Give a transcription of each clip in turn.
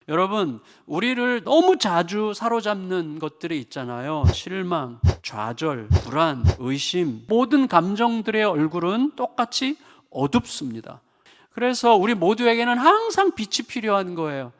여러분, 우리를 너무 자주 사로잡는 것들이 있잖아요. 실망, 좌절, 불안, 의심, 모든 감정들의 얼굴은 똑같이 어둡습니다. 그래서 우리 모두에게는 항상 빛이 필요한 거예요.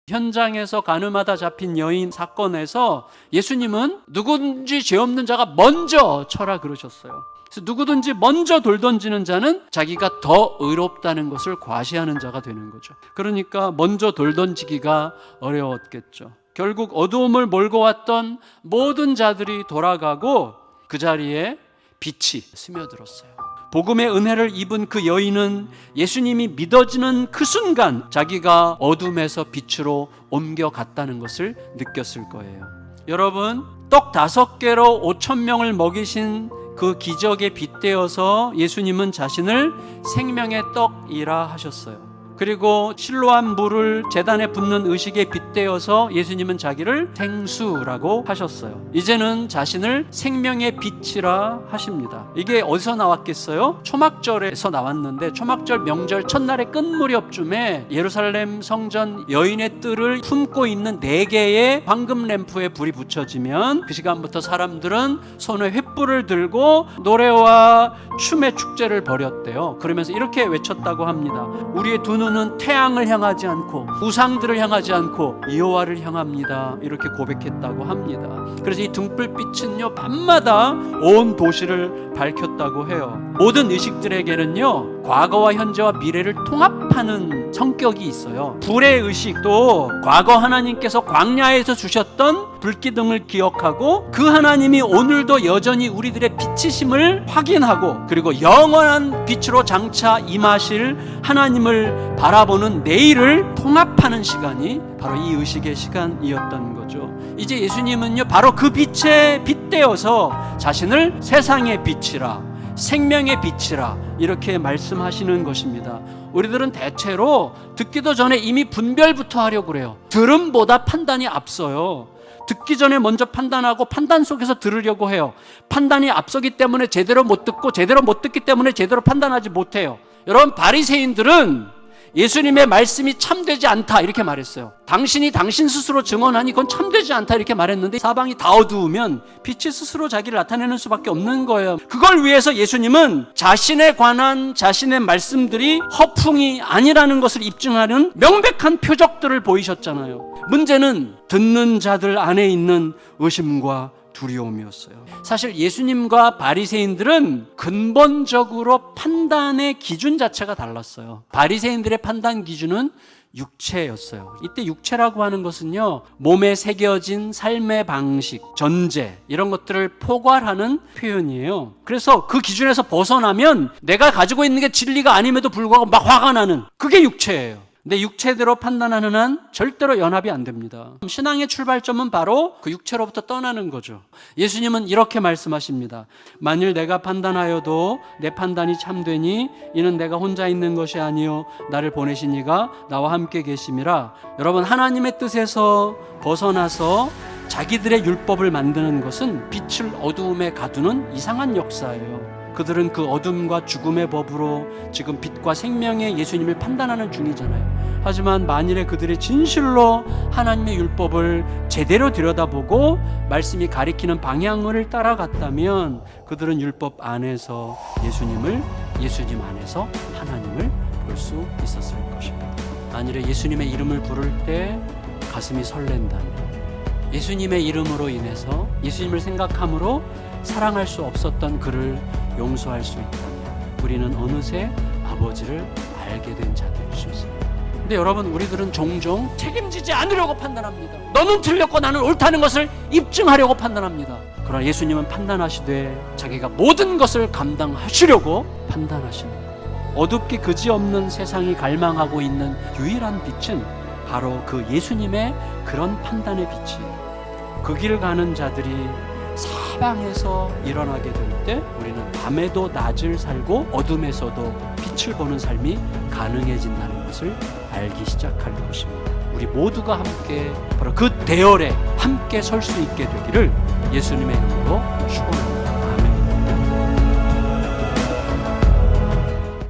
현장에서 가늠하다 잡힌 여인 사건에서 예수님은 누구든지 죄 없는 자가 먼저 쳐라 그러셨어요. 그래서 누구든지 먼저 돌 던지는 자는 자기가 더 의롭다는 것을 과시하는 자가 되는 거죠. 그러니까 먼저 돌 던지기가 어려웠겠죠. 결국 어두움을 몰고 왔던 모든 자들이 돌아가고 그 자리에 빛이 스며들었어요. 복음의 은혜를 입은 그 여인은 예수님이 믿어지는 그 순간 자기가 어둠에서 빛으로 옮겨갔다는 것을 느꼈을 거예요. 여러분, 떡 5개로 5,000명을 먹이신 그 기적에 빗대어서 예수님은 자신을 생명의 떡이라 하셨어요. 그리고 실로암 물을 제단에 붓는 의식에 빗대어서 예수님은 자기를 생수라고 하셨어요. 이제는 자신을 생명의 빛이라 하십니다. 이게 어디서 나왔겠어요? 초막절에서 나왔는데, 초막절 명절 첫날의 끝 무렵쯤에 예루살렘 성전 여인의 뜰을 품고 있는 4개의 황금 램프에 불이 붙여지면 그 시간부터 사람들은 손에 횃불을 들고 노래와 춤의 축제를 벌였대요. 그러면서 이렇게 외쳤다고 합니다. 우리의 두 눈은 태양을 향하지 않고 우상들을 향하지 않고 여호와를 향합니다. 이렇게 고백했다고 합니다. 그래서 이 등불빛은요, 밤마다 온 도시를 밝혔다고 해요. 모든 의식들에게는요, 과거와 현재와 미래를 통합하는 성격이 있어요. 불의 의식도 과거 하나님께서 광야에서 주셨던 불기둥을 기억하고 그 하나님이 오늘도 여전히 우리들의 빛이심을 확인하고, 그리고 영원한 빛으로 장차 임하실 하나님을 바라보는 내일을 통합하는 시간이 바로 이 의식의 시간이었던 거죠. 이제 예수님은요, 바로 그 빛에 빗대어서 자신을 세상의 빛이라, 생명의 빛이라 이렇게 말씀하시는 것입니다. 우리들은 대체로 듣기도 전에 이미 분별부터 하려고 그래요. 들음보다 판단이 앞서요. 듣기 전에 먼저 판단하고 판단 속에서 들으려고 해요. 판단이 앞서기 때문에 제대로 못 듣고, 제대로 못 듣기 때문에 제대로 판단하지 못해요. 여러분, 바리새인들은 예수님의 말씀이 참되지 않다 이렇게 말했어요. 당신이 당신 스스로 증언하니 그건 참되지 않다 이렇게 말했는데, 사방이 다 어두우면 빛이 스스로 자기를 나타내는 수밖에 없는 거예요. 그걸 위해서 예수님은 자신에 관한 자신의 말씀들이 허풍이 아니라는 것을 입증하는 명백한 표적들을 보이셨잖아요. 문제는 듣는 자들 안에 있는 의심과 두려움이었어요. 사실 예수님과 바리새인들은 근본적으로 판단의 기준 자체가 달랐어요. 바리새인들의 판단 기준은 육체였어요. 이때 육체라고 하는 것은요, 몸에 새겨진 삶의 방식, 전제 이런 것들을 포괄하는 표현이에요. 그래서 그 기준에서 벗어나면 내가 가지고 있는 게 진리가 아님에도 불구하고 막 화가 나는, 그게 육체예요. 근데 육체대로 판단하는 한 절대로 연합이 안 됩니다. 신앙의 출발점은 바로 그 육체로부터 떠나는 거죠. 예수님은 이렇게 말씀하십니다. 만일 내가 판단하여도 내 판단이 참되니 이는 내가 혼자 있는 것이 아니요 나를 보내신 이가 나와 함께 계심이라. 여러분, 하나님의 뜻에서 벗어나서 자기들의 율법을 만드는 것은 빛을 어두움에 가두는 이상한 역사예요. 그들은 그 어둠과 죽음의 법으로 지금 빛과 생명의 예수님을 판단하는 중이잖아요. 하지만 만일에 그들이 진실로 하나님의 율법을 제대로 들여다보고 말씀이 가리키는 방향을 따라갔다면 그들은 율법 안에서 예수님을, 예수님 안에서 하나님을 볼 수 있었을 것입니다. 만일에 예수님의 이름을 부를 때 가슴이 설렌다면, 예수님의 이름으로 인해서 예수님을 생각함으로 사랑할 수 없었던 그를 용서할 수 있다면 우리는 어느새 아버지를 알게 된 자들일 수 있습니다. 근데 여러분, 우리들은 종종 책임지지 않으려고 판단합니다. 너는 틀렸고 나는 옳다는 것을 입증하려고 판단합니다. 그러나 예수님은 판단하시되 자기가 모든 것을 감당하시려고 판단하시는 거예요. 어둡기 그지없는 세상이 갈망하고 있는 유일한 빛은 바로 그 예수님의 그런 판단의 빛이에요. 그 길 가는 자들이 사방에서 일어나게 될 때 우리는 밤에도 낮을 살고 어둠에서도 빛을 보는 삶이 가능해진다는 것을 알기 시작할 것입니다. 우리 모두가 함께 바로 그 대열에 함께 설 수 있게 되기를 예수님의 이름으로 축원합니다.